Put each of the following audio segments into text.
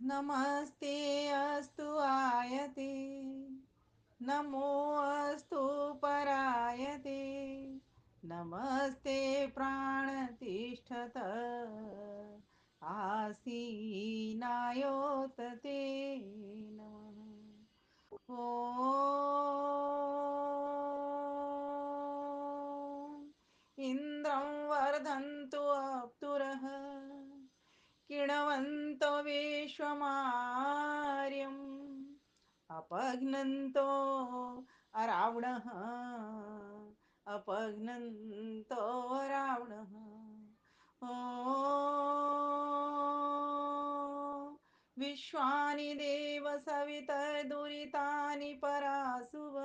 नमस्ते अस्तु आयते नमो अस्तु परायते नमस्ते प्राणतिष्ठत आसीनायोतते नमः। इन्द्रं वर्धन्तु अप्सुरः किणवन्तो विश्वमार्यम् अपघ्नन्तो अरावणः अपघ्नन्तो रावणः। ॐ विश्वानि देव सवितर्दुरितानि परासुव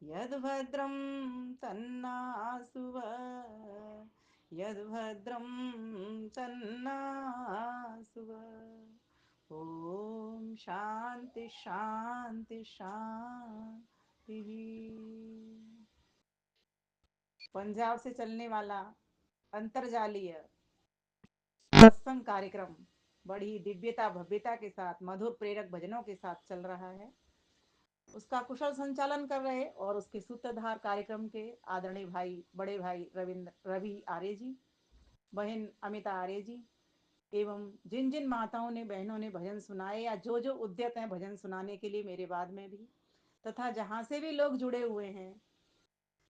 यद्भद्रं तन्नासुव यद्भद्रं तन्नासुव। ओम शांति शांति शांति। पंजाब से चलने वाला अंतरजालीय सत्संग कार्यक्रम बड़ी दिव्यता भव्यता के साथ मधुर प्रेरक भजनों के साथ चल रहा है। उसका कुशल संचालन कर रहे और उसके सूत्रधार कार्यक्रम के आदरणीय भाई बड़े भाई रवि आर्य जी, बहन अमिता आर्य जी एवं जिन जिन माताओं ने बहनों ने भजन सुनाए या जो जो उद्यत हैं भजन सुनाने के लिए मेरे बाद में भी, तथा जहां से भी लोग जुड़े हुए हैं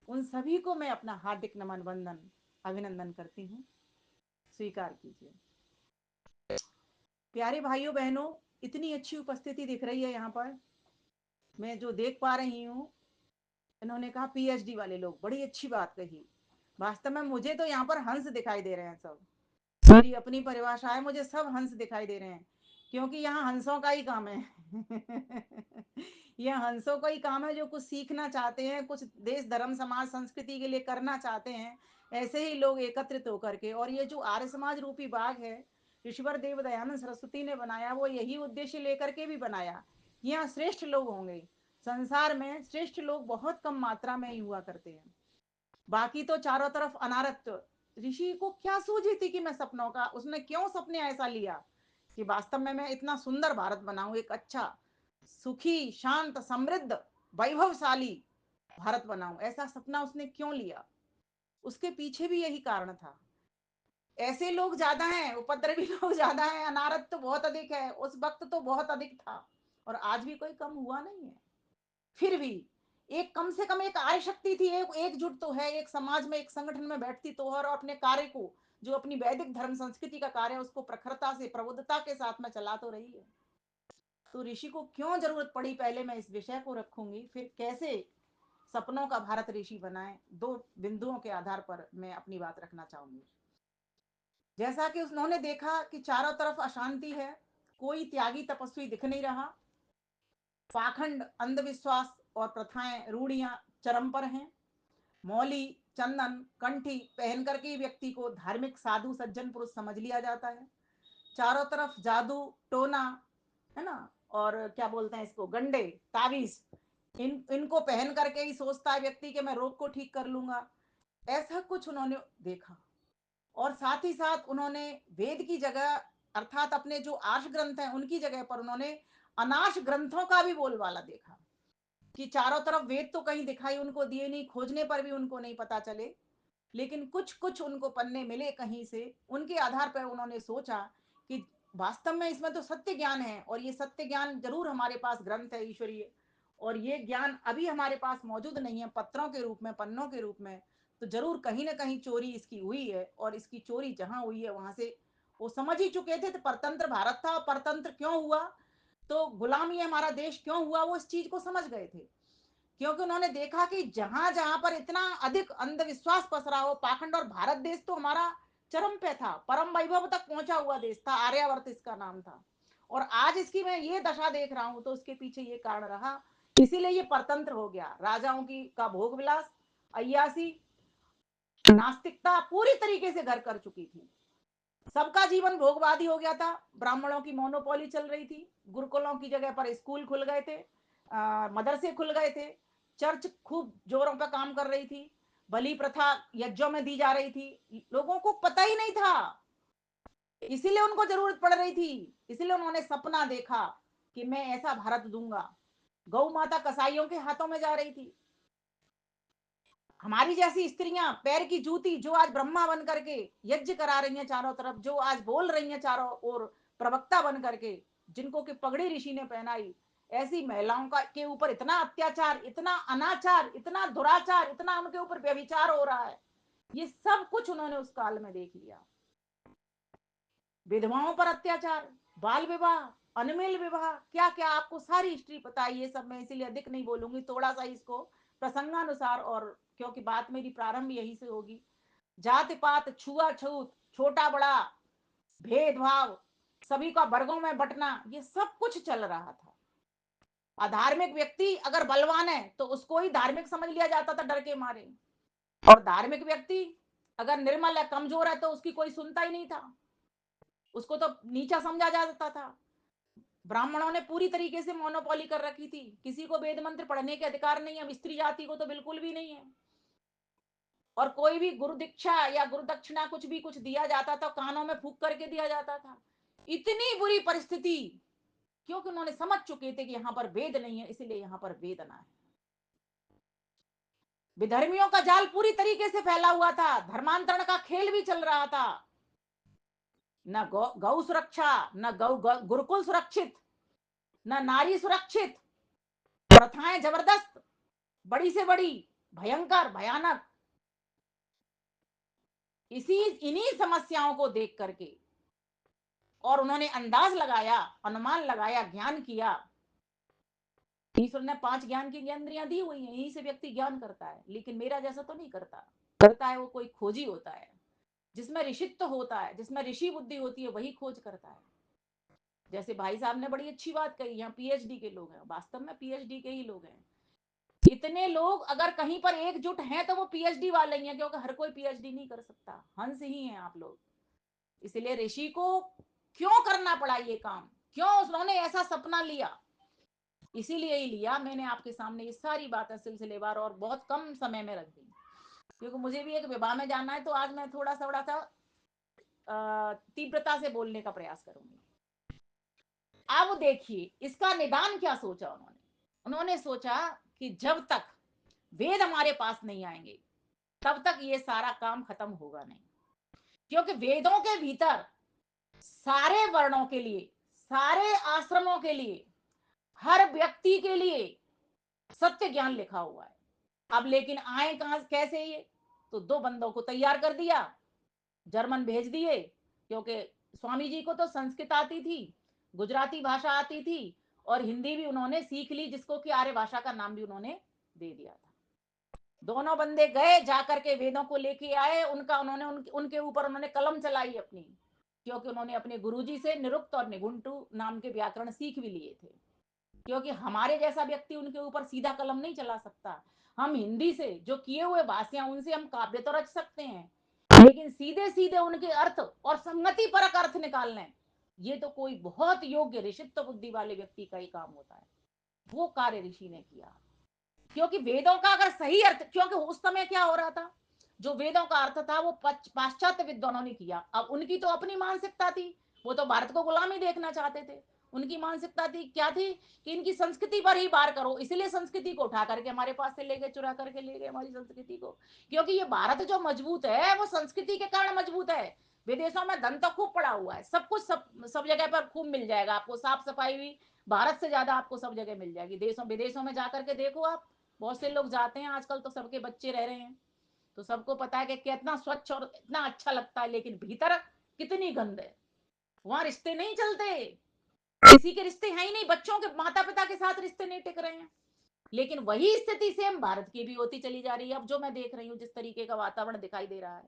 उन सभी को मैं अपना हार्दिक नमन वंदन अभिनंदन करती हूँ। स्वीकार कीजिए। प्यारे भाइयों बहनों, इतनी अच्छी उपस्थिति दिख रही है यहाँ पर, मैं जो देख पा रही हूँ। इन्होंने कहा पीएचडी वाले लोग, बड़ी अच्छी बात कही। वास्तव में मुझे तो यहाँ पर हंस दिखाई दे रहे हैं सब, मेरी अपनी परिभाषा है, मुझे सब हंस दिखाई दे रहे हैं क्योंकि यहाँ हंसों का ही काम है। यह हंसों का ही काम है जो कुछ सीखना चाहते हैं, कुछ देश धर्म समाज संस्कृति के लिए करना चाहते हैं। ऐसे ही लोग एकत्रित होकर के, और ये जो आर्य समाज रूपी बाग है ऋषिवर देव दयानंद सरस्वती ने बनाया, वो यही उद्देश्य लेकर के भी बनाया। यहाँ श्रेष्ठ लोग होंगे। संसार में श्रेष्ठ लोग बहुत कम मात्रा में ही हुआ करते हैं, बाकी तो चारों तरफ अनारत। ऋषि को क्या सूझी थी कि मैं सपनों का, उसने क्यों सपने ऐसा लिया कि वास्तव में मैं इतना सुंदर भारत बनाऊं, एक अच्छा सुखी शांत समृद्ध वैभवशाली भारत बनाऊं, ऐसा सपना उसने क्यों लिया? उसके पीछे भी यही कारण था। ऐसे लोग ज्यादा हैं, उपद्रवी लोग ज्यादा हैं, अनारत तो बहुत अधिक है, उस वक्त तो बहुत अधिक था और आज भी कोई कम हुआ नहीं है। फिर भी एक कम से कम एक आय शक्ति थी, एक एकजुट तो है, एक समाज में एक संगठन में बैठती तो और अपने कार्य को, जो अपनी वैदिक धर्म संस्कृति का कार्य है उसको प्रखरता से प्रबुद्धता के साथ में चला तो रही है। तो ऋषि को क्यों जरूरत पड़ी, पहले मैं इस विषय को रखूंगी, फिर कैसे सपनों का भारत ऋषि बनाए, दो बिंदुओं के आधार पर मैं अपनी बात रखना चाहूंगी। जैसा कि उन्होंने देखा कि चारों तरफ अशांति है, कोई त्यागी तपस्वी दिख नहीं रहा, पाखंड अंधविश्वास और प्रथाएं रूढ़ियां चरम पर हैं। मौली चंदन कंठी पहन करके व्यक्ति को धार्मिक साधु सज्जन पुरुष समझ लिया जाता है। चारों तरफ जादू टोना, है ना, और क्या बोलते हैं इसको, गंडे तावीज, इनको पहन करके ही सोचता है व्यक्ति कि मैं रोग को ठीक कर लूंगा। ऐसा कुछ उन्होंने देखा। और साथ ही साथ उन्होंने वेद की जगह, अर्थात अपने जो आर्ष ग्रंथ हैं उनकी जगह पर उन्होंने अनाश ग्रंथों का भी बोलबाला देखा कि चारों तरफ वेद तो कहीं दिखाई उनको दिए नहीं, खोजने पर भी उनको नहीं पता चले, लेकिन कुछ कुछ उनको पन्ने मिले कहीं से। उनके आधार पर उन्होंने सोचा कि वास्तव में इसमें तो सत्य ज्ञान है, और ये सत्य ज्ञान जरूर हमारे पास ग्रंथ है ईश्वरीय, और ये ज्ञान अभी हमारे पास मौजूद नहीं है पत्रों के रूप में, पन्नों के रूप में, तो जरूर कहीं ना कहीं चोरी इसकी हुई है, और इसकी चोरी जहां हुई है वहां से वो समझ ही चुके थे। तो परतंत्र भारत था, परतंत्र क्यों हुआ, तो गुलामी हमारा देश क्यों हुआ, वो इस चीज को समझ गए थे। क्योंकि उन्होंने देखा कि जहां जहां पर इतना अधिक अंधविश्वास पसरा हो, पाखंड, और भारत देश तो हमारा चरम पे था, परम वैभव तक पहुंचा हुआ देश था, आर्यावर्त इसका नाम था, और आज इसकी मैं ये दशा देख रहा हूं, तो उसके पीछे ये कारण रहा। इसीलिए ये परतंत्र हो गया, राजाओं की का भोग विलास, अयासी, नास्तिकता पूरी तरीके से घर कर चुकी थी। सबका जीवन भोगवादी हो गया था, ब्राह्मणों की मोनोपोली चल रही थी, गुरुकुलों की जगह पर स्कूल खुल गए थे, मदरसे खुल गए थे, चर्च खूब जोरों पर काम कर रही थी, बलि प्रथा यज्ञों में दी जा रही थी, लोगों को पता ही नहीं था। इसीलिए उनको जरूरत पड़ रही थी, इसीलिए उन्होंने सपना देखा कि मैं ऐसा भारत दूंगा। गौ माता कसाईयों के हाथों में जा रही थी। हमारी जैसी स्त्रियां पैर की जूती जो आज ब्रह्मा बन करके यज्ञ करा रही हैं चारों तरफ, जो आज बोल रही हैं चारों ओर प्रवक्ता बन करके, जिनको कि पगड़ी ऋषि ने पहनाई, ऐसी महिलाओं का के ऊपर इतना अत्याचार, इतना अनाचार, इतना दुराचार, इतना उनके ऊपर व्यभिचार हो रहा है, ये सब कुछ उन्होंने उस काल में देख लिया। विधवाओं पर अत्याचार, बाल विवाह, अनमेल विवाह, क्या क्या आपको सारी हिस्ट्री पता है। ये सब मैं इसीलिए अधिक नहीं बोलूंगी, थोड़ा सा इसको प्रसंगानुसार, और क्योंकि बात मेरी प्रारंभ यहीं से होगी। जाति पात, छुआछूत, छोटा बड़ा भेदभाव, सभी का वर्गों में बंटना, ये सब कुछ चल रहा था। अधार्मिक व्यक्ति अगर बलवान है तो उसको ही धार्मिक समझ लिया जाता था डर के मारे, और धार्मिक व्यक्ति अगर निर्मल है, कमजोर है, तो उसकी कोई सुनता ही नहीं था, उसको तो नीचा समझा जाता था। ब्राह्मणों ने पूरी तरीके से मोनोपोली कर रखी थी, किसी को वेद मंत्र पढ़ने के अधिकार नहीं है, स्त्री जाति को तो बिल्कुल भी नहीं है। और कोई भी गुरु दीक्षा या गुरु दक्षिणा कुछ भी कुछ दिया जाता था, कानों में फूंक करके दिया जाता था। इतनी बुरी परिस्थिति, क्योंकि उन्होंने समझ चुके थे कि यहां पर वेद नहीं है, इसलिए यहां पर वेदना है। विधर्मियों का जाल पूरी तरीके से फैला हुआ था, धर्मांतरण का खेल भी चल रहा था। न गौ सुरक्षा, न गुरुकुल सुरक्षित, न नारी सुरक्षित, प्रथाएं जबरदस्त, बड़ी से बड़ी, भयंकर, भयानक। इन्हीं समस्याओं को देख करके, और उन्होंने अंदाज लगाया, अनुमान लगाया, ज्ञान किया। ईश्वर ने 5 ज्ञान की ज्ञानेंद्रियां दी हुई हैं, यहीं से व्यक्ति ज्ञान करता है, लेकिन मेरा जैसा तो नहीं करता। करता है वो कोई खोजी होता है, जिसमें ऋषित्व होता है, जिसमें ऋषि बुद्धि होती है, वही खोज करता है। जैसे भाई साहब ने बड़ी अच्छी बात कही, यहाँ पीएचडी के लोग हैं, वास्तव में पीएचडी के ही लोग हैं। इतने लोग अगर कहीं पर एकजुट हैं तो वो पीएचडी वाले ही हैं, क्योंकि हर कोई पीएचडी नहीं कर सकता, हंस ही हैं आप लोग। इसलिए ऋषि को क्यों करना पड़ा ये काम, क्यों उन्होंने ऐसा सपना लिया, इसीलिए ही लिया। मैंने आपके सामने ये सारी बातें सिलसिलेवार और बहुत कम समय में रख दी, क्योंकि मुझे भी एक विवाह में जाना है, तो आज मैं थोड़ा सा तीव्रता से बोलने का प्रयास करूंगी। अब देखिए इसका निदान क्या सोचा उन्होंने। उन्होंने सोचा कि जब तक वेद हमारे पास नहीं आएंगे तब तक ये सारा काम खत्म होगा नहीं, क्योंकि वेदों के भीतर सारे वर्णों के लिए, सारे आश्रमों के लिए, हर व्यक्ति के लिए सत्य ज्ञान लिखा हुआ है। अब लेकिन आए कहां, कैसे ये, तो 2 बंदों को तैयार कर दिया, जर्मन भेज दिए, क्योंकि स्वामी जी को तो संस्कृत आती थी, गुजराती भाषा आती थी, और हिंदी भी उन्होंने सीख ली, जिसको कि आर्य भाषा का नाम भी उन्होंने दे दिया था। दोनों बंदे गए, जाकर के वेदों को लेके आए, उनके ऊपर उन्होंने कलम चलाई अपनी, क्योंकि उन्होंने अपने गुरुजी से निरुक्त और निघुंटू नाम के व्याकरण सीख भी लिए थे। क्योंकि हमारे जैसा व्यक्ति उनके ऊपर सीधा कलम नहीं चला सकता। हम हिंदी से जो किए हुए भाषियां, उनसे हम काव्य तो रच सकते हैं, लेकिन सीधे सीधे उनके अर्थ और संगति परक अर्थ निकालने, ये तो कोई बहुत योग्य ऋषित्व बुद्धि वाले व्यक्ति का ही काम होता है। वो कार्य ऋषि ने किया, क्योंकि वेदों का अगर सही अर्थ, क्योंकि उस समय क्या हो रहा था, जो वेदों का अर्थ था वो पाश्चात्य विद्वानों ने किया। अब उनकी तो अपनी मानसिकता थी, वो तो भारत को गुलामी देखना चाहते थे। उनकी मानसिकता थी क्या थी, कि इनकी संस्कृति पर ही वार करो, इसलिए संस्कृति को उठा करके हमारे पास से ले गए, चुरा करके ले गए हमारी संस्कृति को। क्योंकि ये भारत जो मजबूत है वो संस्कृति के कारण मजबूत है। विदेशों में धन तो खूब पड़ा हुआ है, सब कुछ सब जगह पर खूब मिल जाएगा आपको, साफ सफाई भी भारत से ज्यादा आपको सब जगह मिल जाएगी। देशों विदेशों में जाकर के देखो आप, बहुत से लोग जाते हैं आजकल, तो सबके बच्चे रह रहे हैं, तो सबको पता है कि कितना स्वच्छ और इतना अच्छा लगता है, लेकिन भीतर कितनी गंद है। वहां रिश्ते नहीं चलते, किसी के रिश्ते हैं ही नहीं, बच्चों के माता पिता के साथ रिश्ते नहीं टिक रहे हैं। लेकिन वही स्थिति सेम भारत की भी होती चली जा रही है, अब जो मैं देख रही हूँ, जिस तरीके का वातावरण दिखाई दे रहा है।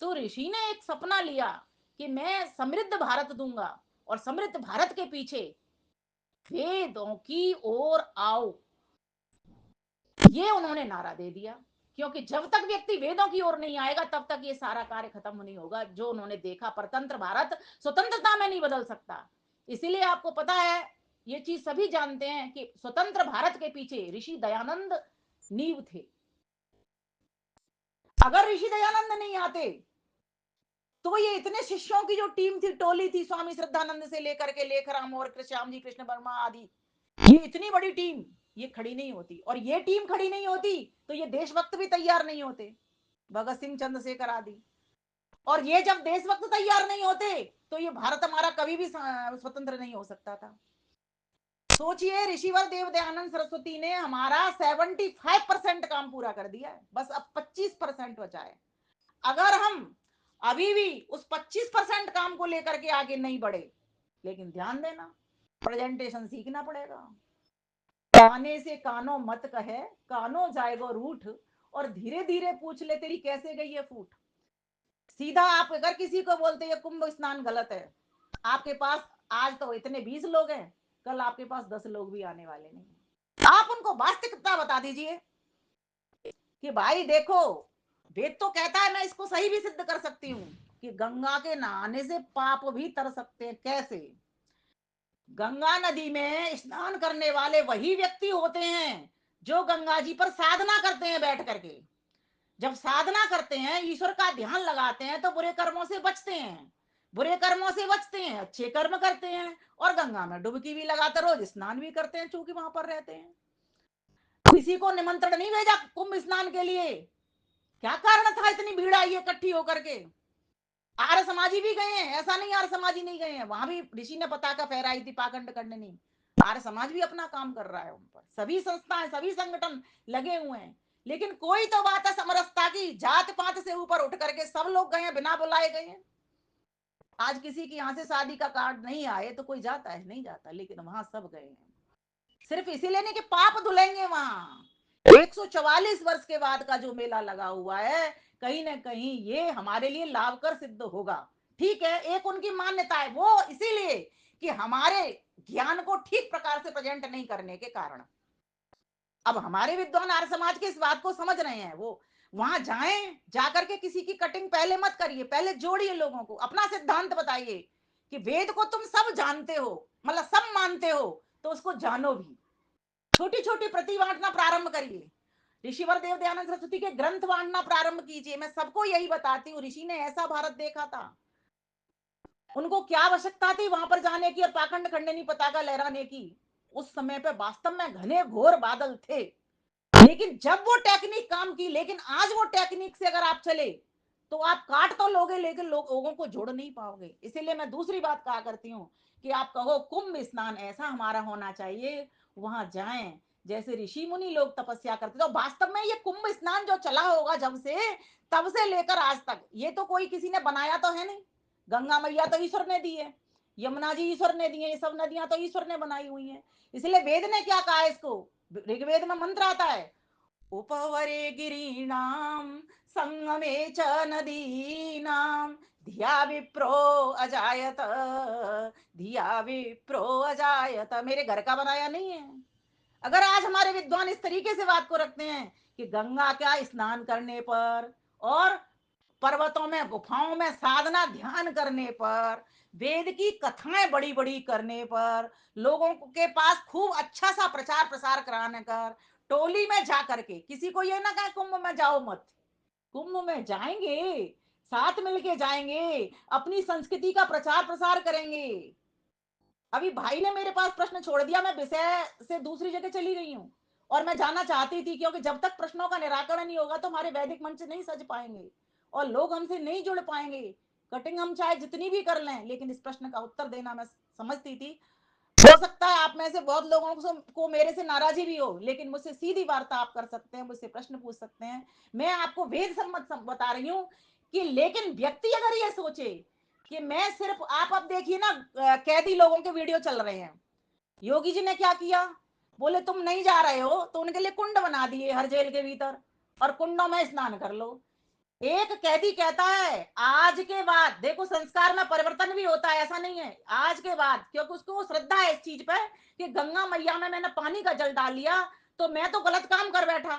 तो ऋषि ने एक सपना लिया कि मैं समृद्ध भारत दूंगा, और समृद्ध भारत के पीछे वेदों की ओर आओ, ये उन्होंने नारा दे दिया। क्योंकि जब तक व्यक्ति वेदों की ओर नहीं आएगा तब तक ये सारा कार्य खत्म नहीं होगा। जो उन्होंने देखा, परतंत्र भारत स्वतंत्रता में नहीं बदल सकता। इसीलिए आपको पता है, ये चीज सभी जानते हैं कि स्वतंत्र भारत के पीछे ऋषि दयानंद नींव थे। अगर ऋषि दयानंद नहीं आते तो ये इतने शिष्यों की जो टीम थी, टोली थी, स्वामी श्रद्धानंद से लेकर के लेखराम और श्याम जी कृष्ण वर्मा आदि, ये इतनी बड़ी टीम ये खड़ी नहीं होती। और ये टीम खड़ी नहीं होती तो ये देशभक्त भी तैयार नहीं होते, भगत सिंह, चंद्रशेखर आदि। और ये जब देशभक्त तैयार नहीं होते तो ये भारत हमारा कभी भी स्वतंत्र नहीं हो सकता था। सोचिए, ऋषिवर देव दयानंद सरस्वती ने हमारा 75% काम पूरा कर दिया है, बस अब 25% बचा है। अगर हम अभी भी उस 25% काम को लेकर के आगे नहीं बढ़े, लेकिन ध्यान देना, प्रेजेंटेशन सीखना पड़ेगा। काने से कानो मत कहे, कानो जाएगो रूठ, और धीरे धीरे पूछ ले तेरी कैसे गई है फूट। सीधा आप अगर किसी को बोलते हैं कुंभ स्नान गलत है, आपके पास आज तो इतने 20 लोग हैं, कल आपके पास 10 लोग भी आने वाले नहीं। आप उनको वास्तविकता बता दीजिए कि भाई देखो, वेद तो कहता है, मैं इसको सही भी सिद्ध कर सकती हूँ कि गंगा के नहाने से पाप भी तर सकते हैं। कैसे? गंगा नदी में स्नान करने वाले वही व्यक्ति होते हैं जो गंगा जी पर साधना करते हैं बैठ करके। जब साधना करते हैं, ईश्वर का ध्यान लगाते हैं, तो बुरे कर्मों से बचते हैं, बुरे कर्मों से बचते हैं, अच्छे कर्म करते हैं, और गंगा में डुबकी भी लगाते, रोज स्नान भी करते हैं, चूंकि वहां पर रहते हैं। किसी को निमंत्रण नहीं भेजा कुंभ स्नान के लिए। क्या कारण था इतनी भीड़ आई है इकट्ठी होकर के? आर्य समाजी भी गए हैं, ऐसा नहीं आर्य समाजी नहीं गए हैं, वहां भी ऋषि ने पताका फहराई थी, पाखंड करने नहीं। आर्य समाज भी अपना काम कर रहा है, उन पर सभी संस्थाएं, सभी संगठन लगे हुए हैं। लेकिन कोई तो बात है समरसता की, जात पात से ऊपर उठ करके सब लोग गए हैं, बिना बुलाए गए हैं। आज किसी की यहाँ से शादी का कार्ड नहीं आए तो कोई जाता है? नहीं जाता, लेकिन वहां सब गए हैं, सिर्फ इसीलिए नहीं कि पाप धुलेंगे वहां। 144 वर्ष के बाद का जो मेला लगा हुआ है, कहीं ना कहीं ये हमारे लिए लाभकर सिद्ध होगा। ठीक है, एक उनकी मान्यता है, वो इसीलिए कि हमारे ज्ञान को ठीक प्रकार से प्रेजेंट नहीं करने के कारण। अब हमारे विद्वान आर्य समाज के इस बात को समझ रहे हैं, वो वहां जाएं, जाकर के किसी की कटिंग पहले मत करिए, पहले जोड़िए लोगों को, अपना सिद्धांत बताइए कि वेद को तुम सब जानते हो, मतलब सब मानते हो, तो उसको जानो भी। छोटी छोटी प्रति बांटना प्रारंभ करिए, ऋषिवर देव दयानंद सरस्वती के ग्रंथ बांटना प्रारंभ कीजिए। मैं सबको यही बताती हूँ, ऋषि ने ऐसा भारत देखा था, उनको क्या आवश्यकता थी वहां पर जाने की और पाखंड खंडनी पताका लहराने की? उस समय पे वास्तव में घने घोर बादल थे, लेकिन जब वो टेक्निक काम की। लेकिन आज वो टेक्निक से अगर आप चले तो आप काट तो लोगे, लेकिन लोगों को जोड़ नहीं पाओगे। इसीलिए मैं दूसरी बात कहा करती हूँ कि आप कहो कुंभ स्नान ऐसा हमारा होना चाहिए, वहां जाएं जैसे ऋषि मुनि लोग तपस्या करते। तो वास्तव में ये कुंभ स्नान जो चला होगा जब से, तब से लेकर आज तक, ये तो कोई किसी ने बनाया तो है नहीं। गंगा मैया तो ईश्वर ने दी है, यमुना जी ईश्वर ने दी है, ये सब नदियां तो ईश्वर ने बनाई हुई हैं। इसलिए वेद ने क्या कहा है इसको, ऋग्वेद में मंत्र आता है, उपवरे गिरीणाम संगमे च नदीनाम धिया विप्रो अजायत, धिया विप्रो अजायत। मेरे घर का बनाया नहीं है। अगर आज हमारे विद्वान इस तरीके से बात को रखते हैं कि गंगा क्या स्नान करने पर और पर्वतों में गुफाओं में साधना ध्यान करने पर, वेद की कथाएं बड़ी बड़ी करने पर, लोगों के पास खूब अच्छा सा प्रचार प्रसार कराने कर, टोली में जा करके, किसी को ये ना कहे कुंभ में जाओ मत, कुंभ में जाएंगे, साथ मिलके जाएंगे, अपनी संस्कृति का प्रचार प्रसार करेंगे। अभी भाई ने मेरे पास प्रश्न छोड़ दिया, मैं विषय से दूसरी जगह चली गई हूँ, और मैं जाना चाहती थी, क्योंकि जब तक प्रश्नों का निराकरण नहीं होगा तो हमारे वैदिक मंच नहीं सज पाएंगे और लोग हमसे नहीं जुड़ पाएंगे। कटिंग हम चाहे जितनी भी कर लें, लेकिन इस प्रश्न का उत्तर देना मैं समझती थी। हो सकता है आप में से बहुत लोगों को मेरे से नाराजी भी हो, लेकिन मुझसे सीधी वार्ता आप कर सकते हैं, मुझसे प्रश्न पूछ सकते हैं। मैं आपको वेद सम्मत बता रही हूँ कि, लेकिन व्यक्ति अगर ये सोचे कि मैं सिर्फ, आप अब देखिए ना, कैदी लोगों के वीडियो चल रहे हैं, योगी जी ने क्या किया, बोले तुम नहीं जा रहे हो तो उनके लिए कुंड बना दिए हर जेल के भीतर, और कुंडों में स्नान कर लो। एक कैदी कहता है आज के बाद, देखो संस्कार में परिवर्तन भी होता है, ऐसा नहीं है, आज के बाद, क्योंकि उसको श्रद्धा है इस चीज पे कि गंगा मैया में मैंने पानी का जल डाल लिया तो मैं तो गलत काम कर बैठा,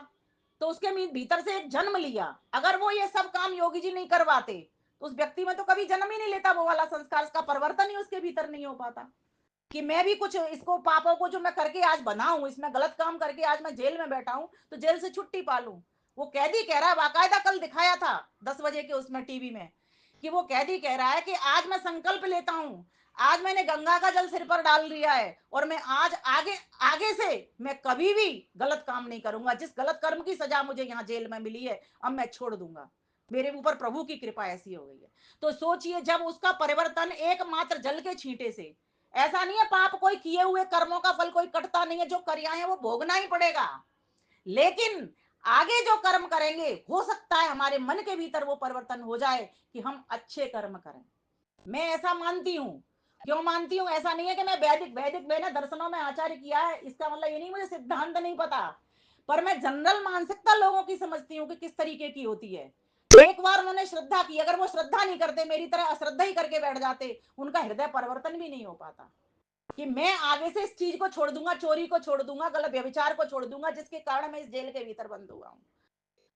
तो उसके भीतर से एक जन्म लिया। अगर वो ये सब काम योगी जी नहीं करवाते तो उस व्यक्ति में तो कभी जन्म ही नहीं लेता, वो वाला संस्कार, उसका परिवर्तन ही उसके भीतर नहीं हो पाता कि मैं भी कुछ इसको पापों को जो मैं करके आज बना हूं, इसमें गलत काम करके आज मैं जेल में बैठा हूं, तो जेल से छुट्टी पा लूं। वो कैदी कह रहा है, बाकायदा कल दिखाया था 10 बजे के उसमें टीवी में, कि वो कैदी कह रहा है कि आज मैं संकल्प लेता हूं, आज मैंने गंगा का जल सिर पर डाल दिया है और मैं आज आगे आगे से मैं कभी भी गलत काम नहीं करूंगा। जिस गलत कर्म की सजा मुझे यहाँ जेल में मिली है अब मैं छोड़ दूंगा, मेरे ऊपर प्रभु की कृपा ऐसी हो गई है। तो सोचिए जब उसका परिवर्तन एकमात्र जल के छींटे से, ऐसा नहीं है पाप कोई किए हुए कर्मों का फल कोई कटता नहीं है, जो कर आए हैं वो भोगना ही पड़ेगा। लेकिन आगे जो कर्म करेंगे हो सकता है हमारे मन के भीतर वो परिवर्तन हो जाए कि हम अच्छे कर्म करें। मैं ऐसा मानती हूं। क्यों मानती हूं? ऐसा नहीं है कि मैं वैदिक वैदिक मैंने दर्शनों में आचार्य किया है, इसका मतलब ये नहीं मुझे सिद्धांत नहीं पता, पर मैं जनरल मानसिकता लोगों की समझती हूँ कि किस तरीके की होती है। एक बार उन्होंने श्रद्धा की, अगर वो श्रद्धा नहीं करते, मेरी तरह अश्रद्धा ही करके बैठ जाते, उनका हृदय परिवर्तन भी नहीं हो पाता कि मैं आगे से इस चीज को छोड़ दूंगा, चोरी को छोड़ दूंगा, गलत व्यभिचार को छोड़ दूंगा, जिसके कारण मैं इस जेल के भीतर बंद हुआ हूं।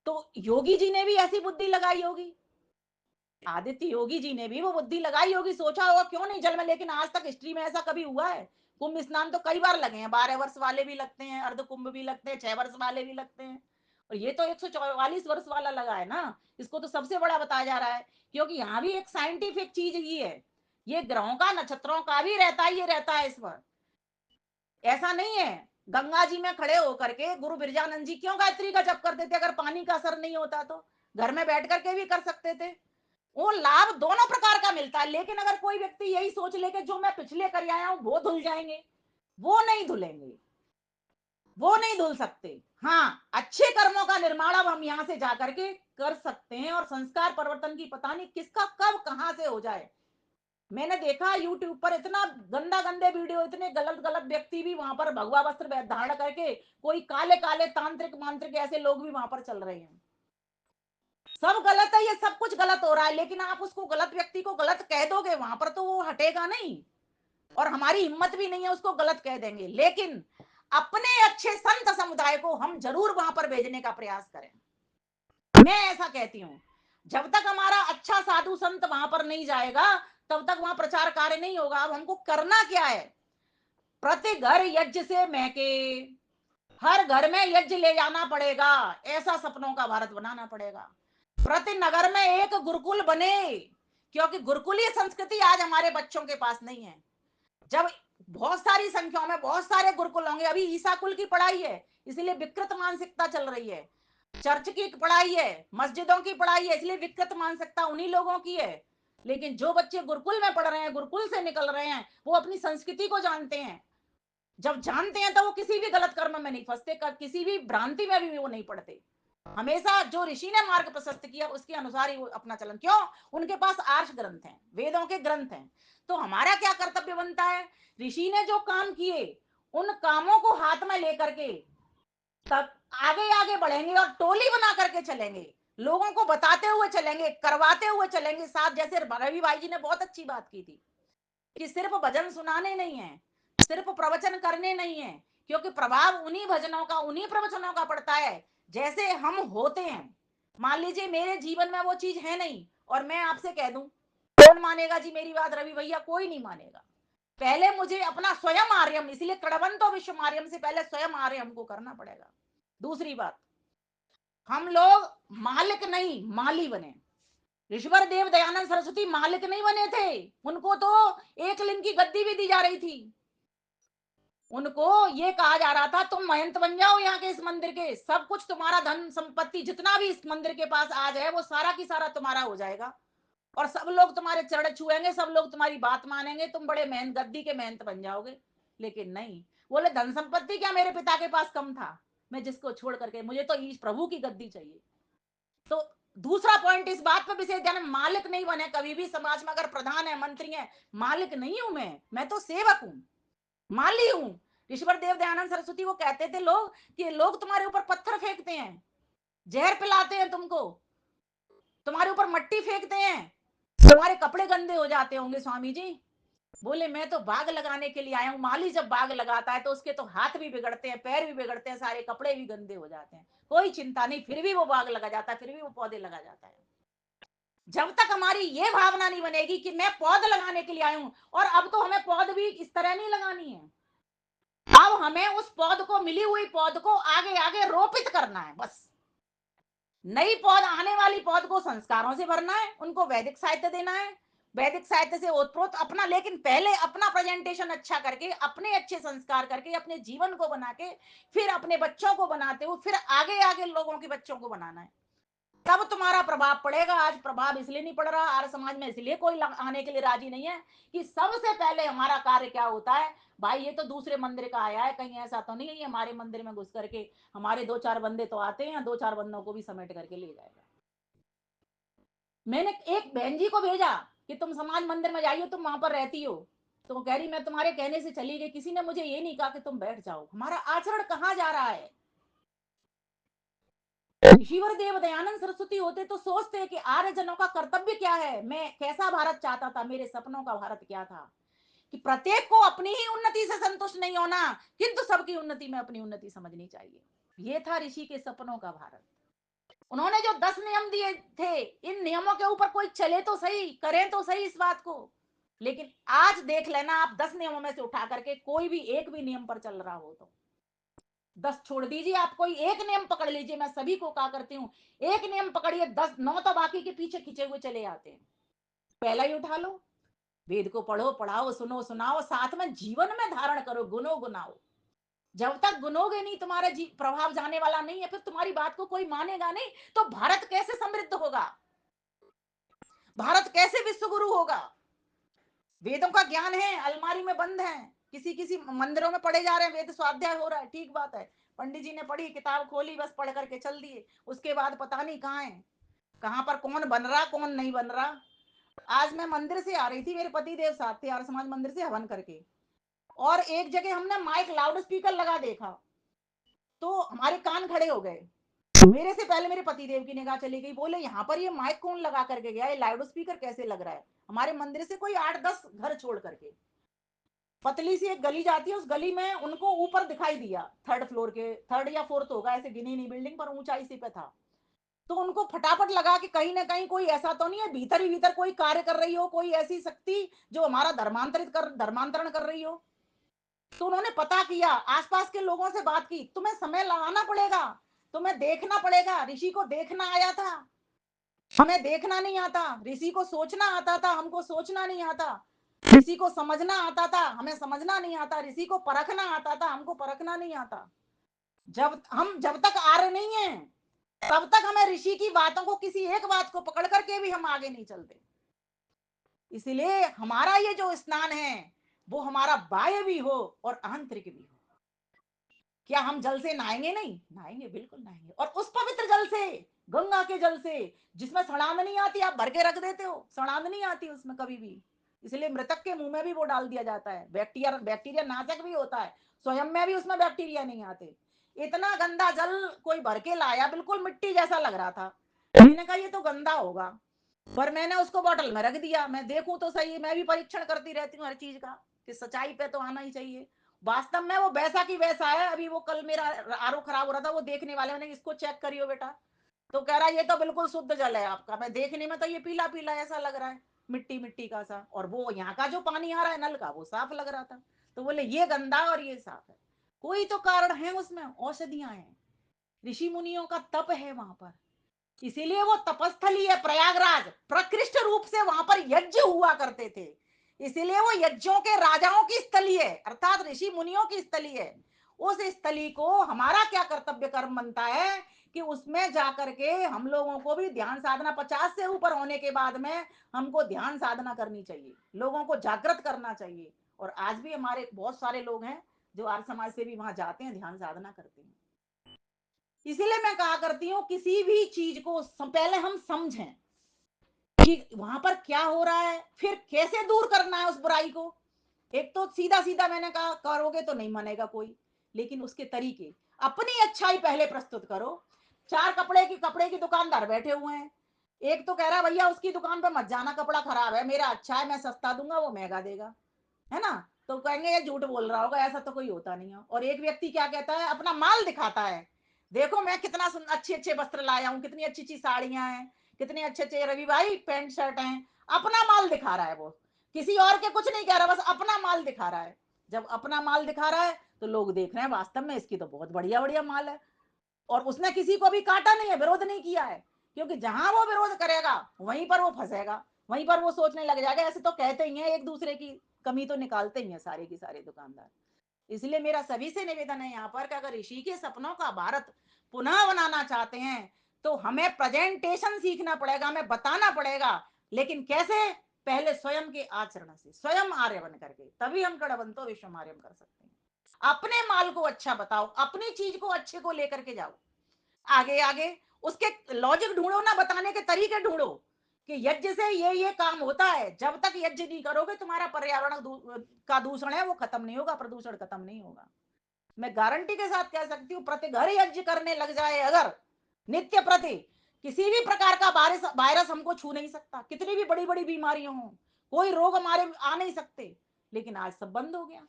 तो योगी जी ने भी ऐसी बुद्धि लगाई होगी, आदित्य योगी जी ने भी वो बुद्धि लगाई होगी, सोचा होगा क्यों नहीं जल में, लेकिन आज तक हिस्ट्री में ऐसा कभी हुआ है? कुंभ स्नान तो कई बार लगे हैं, 12 वर्ष वाले भी लगते हैं, अर्ध कुंभ भी लगते हैं, 6 वर्ष वाले भी लगते हैं, और ये तो 144 वर्ष वाला लगा है ना। इसको तो सबसे बड़ा बताया जा रहा है, क्योंकि यहाँ भी एक साइंटिफिक चीज ही है, ये ग्रहों का नक्षत्रों का भी रहता है, ये रहता है इस पर। ऐसा नहीं है। गंगा जी में खड़े होकर के गुरु बिरजानंद जी क्यों गायत्री का जप करते थे? अगर पानी का असर नहीं होता तो घर में बैठ करके भी कर सकते थे। वो लाभ दोनों प्रकार का मिलता है, लेकिन अगर कोई व्यक्ति यही सोच ले कि जो मैं पिछले कर आया हूं वो धुल जाएंगे, वो नहीं धुलेंगे, वो नहीं धुल सकते। हाँ, अच्छे कर्मों का निर्माण अब हम यहां से जाकर के कर सकते हैं, और संस्कार परिवर्तन की पता नहीं किसका कब कहां से हो जाए। मैंने देखा यूट्यूब पर इतना गंदा गंदे वीडियो, इतने गलत गलत व्यक्ति भी वहां पर भगवा वस्त्र धारण करके, कोई काले काले तांत्रिक मांत्रिक ऐसे लोग भी वहां पर चल रहे हैं। सब गलत है, ये सब कुछ गलत हो रहा है, लेकिन आप उसको गलत व्यक्ति को गलत कह दोगे वहां पर तो वो हटेगा नहीं, और हमारी हिम्मत भी नहीं है उसको गलत कह देंगे। लेकिन अपने अच्छे संत समुदाय को हम जरूर वहां पर भेजने का प्रयास करें। मैं ऐसा कहती हूँ, जब तक हमारा अच्छा साधु संत वहां पर नहीं जाएगा तब तक वहां प्रचार कार्य नहीं होगा। अब हमको करना क्या है? प्रति घर यज्ञ से महके, हर घर में यज्ञ ले जाना पड़ेगा, ऐसा सपनों का भारत बनाना पड़ेगा। प्रति नगर में एक गुरुकुल बने, क्योंकि गुरुकुलीय संस्कृति आज हमारे बच्चों के पास नहीं है। जब बहुत सारी संख्या में बहुत सारे गुरुकुल होंगे, अभी ईसा कुल की पढ़ाई है इसलिए विकृत मानसिकता चल रही है, चर्च की पढ़ाई है, मस्जिदों की पढ़ाई है, इसलिए विकृत मानसिकता उन्हीं लोगों की है। लेकिन जो बच्चे गुरुकुल में पढ़ रहे हैं, गुरुकुल से निकल रहे हैं, वो अपनी संस्कृति को जानते हैं। जब जानते हैं तो वो किसी भी गलत कर्म में नहीं फंसते, किसी भी भ्रांति में भी वो नहीं पड़ते। हमेशा जो ऋषि ने मार्ग प्रशस्त किया उसके अनुसार ही वो अपना चलन, क्यों? उनके पास आर्ष ग्रंथ हैं, वेदों के ग्रंथ हैं। तो हमारा क्या कर्तव्य बनता है? ऋषि ने जो काम किए उन कामों को हाथ में लेकर के तब आगे आगे बढ़ेंगे और टोली बना करके चलेंगे, लोगों को बताते हुए चलेंगे, करवाते हुए चलेंगे साथ। जैसे रवि भाई जी ने बहुत अच्छी बात की थी कि सिर्फ भजन सुनाने नहीं है, सिर्फ प्रवचन करने नहीं है, क्योंकि प्रभाव उन्हीं भजनों का, उन्हीं प्रवचनों का पड़ता है जैसे हम होते हैं। मान लीजिए मेरे जीवन में वो चीज है नहीं और मैं आपसे कह दूं, कौन मानेगा जी मेरी बात? रवि भैया, कोई नहीं मानेगा। पहले मुझे अपना स्वयं आर्यम, इसलिए कड़वंतो विश्व आर्यम से पहले स्वयं आर्यम को करना पड़ेगा। दूसरी बात, हम लोग मालिक नहीं माली बने। ऋषिवर देव दयानंद सरस्वती मालिक नहीं बने थे, उनको तो एक लिंग की गद्दी भी दी जा रही थी। उनको ये कहा जा रहा था तुम महंत बन जाओ यहाँ के, इस मंदिर के, सब कुछ तुम्हारा, धन संपत्ति जितना भी इस मंदिर के पास आ जाए वो सारा की सारा तुम्हारा हो जाएगा, और सब लोग तुम्हारे चरण छुएंगे, सब लोग तुम्हारी बात मानेंगे, तुम बड़े महंत, गद्दी के महंत बन जाओगे। लेकिन नहीं, बोले धन संपत्ति क्या मेरे पिता के पास कम था, मैं जिसको छोड़ करके, मुझे तो ईश प्रभु की गद्दी चाहिए। तो दूसरा पॉइंट इस बात पर विशेष ध्यान, मालिक नहीं बने कभी भी। समाज में अगर प्रधान है, मंत्री है, मालिक नहीं हूं मैं तो सेवक हूं, माली हूं। ईश्वर देव दयानंद सरस्वती को कहते थे लोग कि लोग तुम्हारे ऊपर पत्थर फेंकते हैं, जहर पिलाते हैं तुमको, तुम्हारे ऊपर मट्टी फेंकते हैं, तुम्हारे कपड़े गंदे हो जाते होंगे स्वामी जी। बोले मैं तो बाग लगाने के लिए आया हूं। माली जब बाग लगाता है तो उसके तो हाथ भी बिगड़ते हैं, पैर भी बिगड़ते हैं, सारे कपड़े भी गंदे हो जाते हैं, कोई चिंता नहीं, फिर भी वो बाग लगा जाता है, फिर भी वो पौधे लगा जाता है। जब तक हमारी ये भावना नहीं बनेगी कि मैं पौध लगाने के लिए आया हूं, और अब तो हमें पौध भी इस तरह नहीं लगानी है, अब हमें उस पौध को, मिली हुई पौध को आगे आगे रोपित करना है बस। नई पौध, आने वाली पौध को संस्कारों से भरना है, उनको वैदिक साहित्य देना है, वैदिक साहित्य से ओतप्रोत अपना, लेकिन पहले अपना प्रेजेंटेशन अच्छा करके, अपने अच्छे संस्कार करके, अपने जीवन को बना के, फिर अपने बच्चों को बनाते हो, फिर आगे आगे लोगों के बच्चों को बनाना है, तब तुम्हारा प्रभाव पड़ेगा। आज प्रभाव इसलिए नहीं पड़ रहा आर्य समाज में, इसलिए कोई आने के लिए राजी नहीं है कि सबसे पहले हमारा कार्य क्या होता है। भाई ये तो दूसरे मंदिर का आया है, कहीं ऐसा तो नहीं है ये हमारे मंदिर में घुस करके हमारे दो चार बंदे तो आते हैं, दो चार बंदों को भी समेट करके ले जाएगा। मैंने एक बहन जी को भेजा कि तुम समाज मंदिर में जाइए, तुम वहां पर रहती हो, तो वो कह रही मैं तुम्हारे कहने से चली गई, किसी ने मुझे ये नहीं कहा कि तुम बैठ जाओ। हमारा आचरण कहाँ जा रहा है। ऋषिवर देव दयानंद सरस्वती होते तो सोचते कि आर्य जनों का कर्तव्य क्या है, मैं कैसा भारत चाहता था, मेरे सपनों का भारत क्या था, कि प्रत्येक को अपनी ही उन्नति से संतुष्ट नहीं होना, किंतु सबकी उन्नति में अपनी उन्नति समझनी चाहिए। ये था ऋषि के सपनों का भारत। उन्होंने जो 10 नियम दिए थे, इन नियमों के ऊपर कोई चले तो सही, करें तो सही इस बात को। लेकिन आज देख लेना आप 10 नियमों में से उठा करके कोई भी एक भी नियम पर चल रहा हो तो 10 छोड़ दीजिए, आप कोई एक नियम पकड़ लीजिए, मैं सभी को कहा करती हूँ एक नियम पकड़िए, 10 9 तो बाकी के पीछे खिंचे हुए चले आते हैं। पहला ही उठा लो, वेद को पढ़ो, पढ़ाओ, सुनो, सुनाओ, साथ में जीवन में धारण करो, गुनो गुनाओ। जब तक गुनोगे नहीं, तुम्हारा प्रभाव जाने वाला नहीं है, फिर तुम्हारी बात को कोई मानेगा नहीं, तो भारत कैसे समृद्ध होगा, भारत कैसे विश्व गुरु होगा। वेदों का ज्ञान है, अलमारी में बंद है, किसी किसी मंदिरों में पढ़े जा रहे हैं, वेद स्वाध्याय हो रहा है, ठीक बात है, पंडित जी ने पढ़ी, किताब खोली, बस पढ़ करके चल दिए, उसके बाद पता नहीं कहाँ है, कहाँ पर कौन बन रहा कौन नहीं बन रहा। आज मैं मंदिर से आ रही थी, मेरे पति देव साथ थे, आर्य समाज मंदिर से हवन करके, और एक जगह हमने माइक लाउड स्पीकर लगा देखा, तो हमारे कान खड़े हो गए। मेरे से पहले मेरे पति देव की निगाह चली गई, बोले यहाँ पर ये माइक कौन लगा करके गया, ये लाउड स्पीकर कैसे लग रहा है। हमारे मंदिर से कोई 8 10 घर छोड़ करके पतली सी एक गली जाती है, उस गली में उनको ऊपर दिखाई दिया, थर्ड फ्लोर के, थर्ड या फोर्थ होगा, ऐसे गिनी नहीं, बिल्डिंग पर ऊंचाई सी पे था। तो उनको फटाफट लगा कि कहीं ना कहीं कोई ऐसा तो नहीं है, भीतर ही भीतर कोई कार्य कर रही हो, कोई ऐसी शक्ति जो हमारा धर्मांतरण कर रही हो। तो उन्होंने पता किया, आसपास के लोगों से बात की, तुम्हें समय लगाना पड़ेगा, तुम्हें देखना पड़ेगा, ऋषि को देखना आया था, हमें देखना नहीं आता, ऋषि को सोचना आता था, हमको सोचना नहीं आता, ऋषि को समझना आता था, हमें समझना नहीं आता, ऋषि को परखना आता था, हमको परखना नहीं आता। जब तक आर्य नहीं है, तब तक हमें ऋषि की बातों को, किसी एक बात को पकड़ करके भी हम आगे नहीं चलते। इसलिए हमारा ये जो स्नान है, वो हमारा बाह्य भी हो और आंतरिक भी हो। क्या हम जल से नहाएंगे नहीं, नहाएंगे, बिल्कुल नहाएंगे, और उस पवित्र जल से, गंगा के जल से, जिसमें सड़ांध नहीं आती, आप भर के रख देते हो, सड़ांध नहीं आती उसमें कभी भी, इसलिए मृतक के मुंह में भी वो डाल दिया जाता है, बैक्टीरिया बैक्टीरिया नाशक भी होता है, स्वयं में भी उसमें बैक्टीरिया नहीं आते। इतना गंदा जल कोई भर के लाया, बिल्कुल मिट्टी जैसा लग रहा था, मैंने कहा ये तो गंदा होगा, पर मैंने उसको बोतल में रख दिया, मैं देखूं तो सही, मैं भी परीक्षण करती रहती हूँ हर चीज का, कि सच्चाई पे तो आना ही चाहिए। वास्तव में वो वैसा की वैसा है। अभी वो कल मेरा आरओ खराब हो रहा था, वो देखने वाले ने इसको चेक करियो बेटा, तो कह रहा है ये तो बिल्कुल शुद्ध जल है आपका, मैं देखने में तो ये पीला पीला ऐसा लग रहा है, मिट्टी मिट्टी का सा, और वो यहाँ का जो पानी आ रहा है नल का वो साफ लग रहा था। तो बोले ये गंदा और ये साफ है, कोई तो कारण है उसमें, औषधियां हैं, ऋषि मुनियों का तप है वहां पर, इसीलिए वो तपस्थली है प्रयागराज, प्रकृष्ट रूप से वहां पर यज्ञ हुआ करते थे, इसीलिए वो यज्ञों के राजाओं की स्थली है, अर्थात ऋषि मुनियों की स्थली है। उस स्थली को हमारा क्या कर्तव्य कर्म बनता है कि उसमें जाकर के हम लोगों को भी ध्यान साधना, 50 से ऊपर होने के बाद में हमको ध्यान साधना करनी चाहिए, लोगों को जागृत करना चाहिए। और आज भी हमारे बहुत सारे लोग हैं जो आर्य समाज से भी वहां जाते हैं, ध्यान साधना करते हैं। इसीलिए मैं कहा करती हूँ किसी भी चीज को पहले हम समझें कि वहां पर क्या हो रहा है, फिर कैसे दूर करना है उस बुराई को। एक तो सीधा सीधा मैंने कहा करोगे तो नहीं मानेगा कोई, लेकिन उसके तरीके, अपनी अच्छाई पहले प्रस्तुत करो। चार कपड़े की दुकानदार बैठे हुए हैं, एक तो कह रहा है भैया उसकी दुकान पे मत जाना, कपड़ा खराब है, मेरा अच्छा है, मैं सस्ता दूंगा, वो महंगा देगा, है ना। तो कहेंगे ये झूठ बोल रहा होगा, ऐसा तो कोई होता नहीं है। और एक व्यक्ति क्या कहता है, अपना माल दिखाता है, देखो मैं कितना अच्छे अच्छे वस्त्र लाया हूँ, कितनी अच्छी अच्छी साड़ियां हैं, कितने अच्छे अच्छे रवि भाई पैंट शर्ट हैं, अपना माल दिखा रहा है वो, किसी और के कुछ नहीं कह रहा, बस अपना माल दिखा रहा है। जब अपना माल दिखा रहा है तो लोग देख रहे हैं वास्तव में इसकी तो बहुत बढ़िया बढ़िया माल है, और उसने किसी को भी काटा नहीं है, विरोध नहीं किया है, क्योंकि जहां वो विरोध करेगा वहीं पर वो फंसेगा, वहीं पर वो सोचने लग जाएगा। ऐसे तो कहते ही हैं, एक दूसरे की कमी तो निकालते ही हैं सारे के सारे दुकानदार। इसलिए मेरा सभी से निवेदन है यहाँ पर कि अगर ऋषि के सपनों का भारत पुनः बनाना चाहते हैं तो हमें प्रेजेंटेशन सीखना पड़ेगा, हमें बताना पड़ेगा। लेकिन कैसे? पहले स्वयं के आचरण से, स्वयं आर्य बन करके, तभी हम कड़वंतो विश्वमार्यम कर सकते हैं। अपने माल को अच्छा बताओ, अपनी चीज को अच्छे को लेकर के जाओ आगे आगे। उसके लॉजिक ढूंढो ना, बताने के तरीके ढूंढो कि यज्ञ से ये काम होता है। जब तक यज्ञ नहीं करोगे तुम्हारा पर्यावरण का दूषण है वो खत्म नहीं होगा, प्रदूषण खत्म नहीं होगा। मैं गारंटी के साथ कह सकती हूँ, प्रति घर यज्ञ करने लग जाए अगर नित्य प्रति, किसी भी प्रकार का वायरस हमको छू नहीं सकता। कितनी भी बड़ी बड़ी बीमारियां हो, कोई रोग हमारे आ नहीं सकते। लेकिन आज सब बंद हो गया।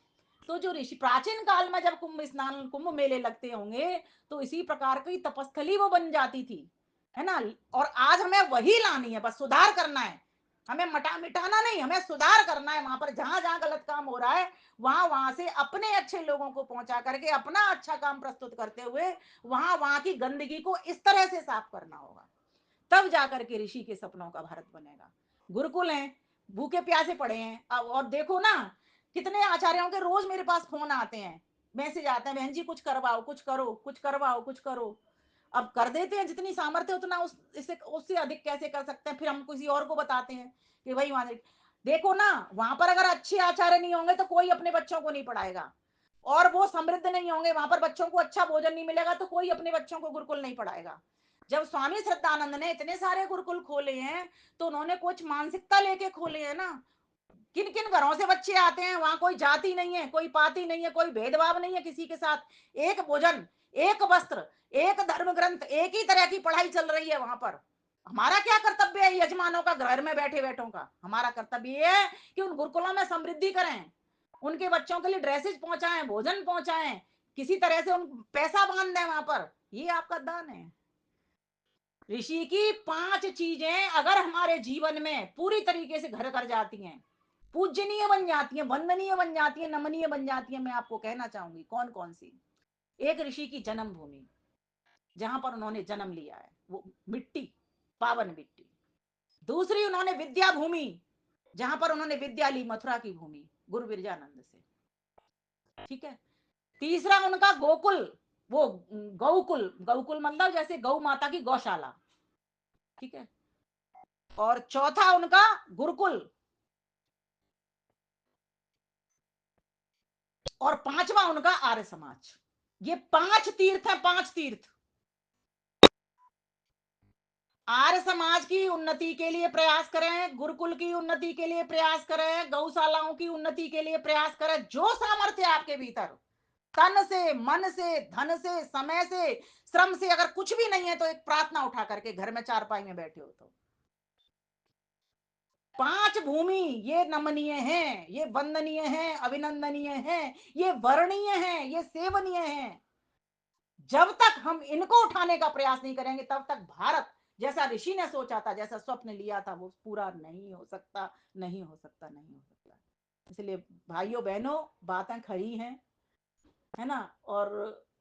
तो जो ऋषि प्राचीन काल में जब कुंभ स्नान कुंभ मेले लगते होंगे तो इसी प्रकार की तपस्थली वो बन जाती थी, है ना। और आज हमें वही लानी है, बस सुधार करना है। हमें मिटाना नहीं, हमें सुधार करना है। वहां पर जहां जहां गलत काम हो रहा है वहां वहां से अपने अच्छे लोगों को पहुंचा करके अपना अच्छा काम प्रस्तुत करते हुए वहां वहां की गंदगी को इस तरह से साफ करना होगा। तब जाकर के ऋषि के सपनों का भारत बनेगा। गुरुकुल हैं, भूखे प्यासे पड़े हैं। अब और देखो ना, कितने आचार्यों के रोज मेरे पास फोन आते हैं, मैसेज आते हैं, बहन जी कुछ करवाओ, कुछ करो, कुछ करवाओ, कुछ करो। अब कर देते हैं, जितनी सामर्थ्य उतना इससे उससे अधिक कैसे कर सकते हैं। फिर हम किसी और को बताते हैं कि भाई वहां देखो ना, वहां पर अगर अच्छे आचार्य नहीं होंगे तो कोई अपने बच्चों को नहीं पढ़ाएगा। और वो समृद्ध नहीं होंगे, वहां पर बच्चों को अच्छा भोजन नहीं मिलेगा तो कोई अपने बच्चों को गुरुकुल नहीं पढ़ाएगा। जब स्वामी श्रद्धानंद ने इतने सारे गुरुकुल खोले हैं तो उन्होंने कुछ मानसिकता लेके खोले हैं ना। किन किन घरों से बच्चे आते हैं, वहां कोई जाति नहीं है, कोई पाति नहीं है, कोई भेदभाव नहीं है किसी के साथ। एक भोजन, एक वस्त्र, एक धर्म ग्रंथ, एक ही तरह की पढ़ाई चल रही है वहां पर। हमारा क्या कर्तव्य है यजमानों का, घर में बैठे बैठों का? हमारा कर्तव्य है कि उन गुरुकुलों में समृद्धि करें, उनके बच्चों के लिए ड्रेसेज पहुंचाएं, भोजन पहुंचाएं, किसी तरह से उन पैसा बांध दें वहां पर। ये आपका दान है। ऋषि की 5 चीजें अगर हमारे जीवन में पूरी तरीके से घर कर जाती हैं, पूजनीय बन जाती हैं, वंदनीय बन जाती हैं, नमनीय बन जाती हैं, मैं आपको कहना चाहूंगी कौन कौन सी। एक, ऋषि की जन्म भूमि, जहां पर उन्होंने जन्म लिया है, वो मिट्टी, पावन मिट्टी। दूसरी, उन्होंने विद्या भूमि, जहां पर उन्होंने विद्या ली, मथुरा की भूमि, गुरु विरजानंद से। ठीक है। तीसरा, उनका गोकुल, वो गौकुल, गौकुल मतलब जैसे गौ माता की गौशाला। ठीक है। और चौथा, उनका गुरुकुल। और पांचवा, उनका आर्य समाज। ये 5 तीर्थ है, 5 तीर्थ। आर्य समाज की उन्नति के लिए प्रयास करें, गुरुकुल की उन्नति के लिए प्रयास करें, गौशालाओं की उन्नति के लिए प्रयास करें। जो सामर्थ्य आपके भीतर, तन से, मन से, धन से, समय से, श्रम से, अगर कुछ भी नहीं है तो एक प्रार्थना उठा करके घर में चारपाई में बैठे हो तो 5 भूमि ये नमनीय है, ये वंदनीय है, अभिनंदनीय है, ये वर्णीय है, ये सेवनीय है। जब तक हम इनको उठाने का प्रयास नहीं करेंगे तब तक भारत जैसा ऋषि ने सोचा था, जैसा स्वप्न लिया था, वो पूरा नहीं हो सकता, नहीं हो सकता, नहीं हो सकता। इसलिए भाइयों बहनों, बातें खड़ी हैं, है ना। और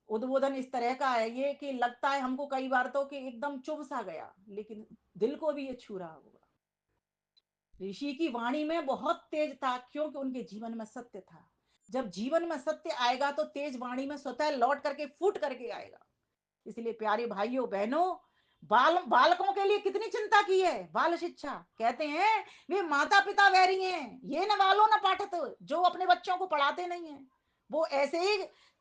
उद्बोधन इस तरह का है ये कि लगता है हमको कई बार तो कि एकदम चुभ सा गया, लेकिन दिल को भी ये छू रहा होगा। ऋषि की वाणी में बहुत तेज था, क्योंकि उनके जीवन में सत्य था। जब जीवन में सत्य आएगा तो तेज वाणी में स्वतः लौट करके फूट करके आएगा। इसलिए प्यारे भाइयों बहनों, बालकों के लिए कितनी चिंता की है। बाल शिक्षा कहते हैं वे माता पिता वैरी हैं, ये न वालो न पाठत। जो अपने बच्चों को पढ़ाते नहीं है वो ऐसे ही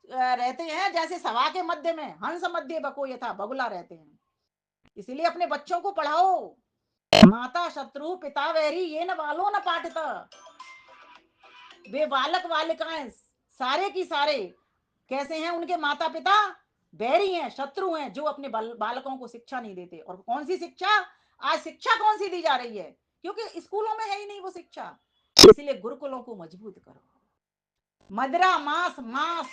रहते हैं जैसे सभा के मध्य में हंस मध्य बको यथा बगुला रहते हैं। इसीलिए अपने बच्चों को पढ़ाओ। माता शत्रु पिता वैरी ये न वालो न पाठत। वे बालक बालिकाएं सारे की सारे कैसे हैं, उनके माता पिता बैरी हैं, शत्रु हैं, जो अपने बालकों को शिक्षा नहीं देते। और कौन सी शिक्षा? आज शिक्षा कौन सी दी जा रही है? क्योंकि स्कूलों में है ही नहीं वो शिक्षा। इसीलिए गुरुकुलों को मजबूत करो। मदिरा, मांस, मांस,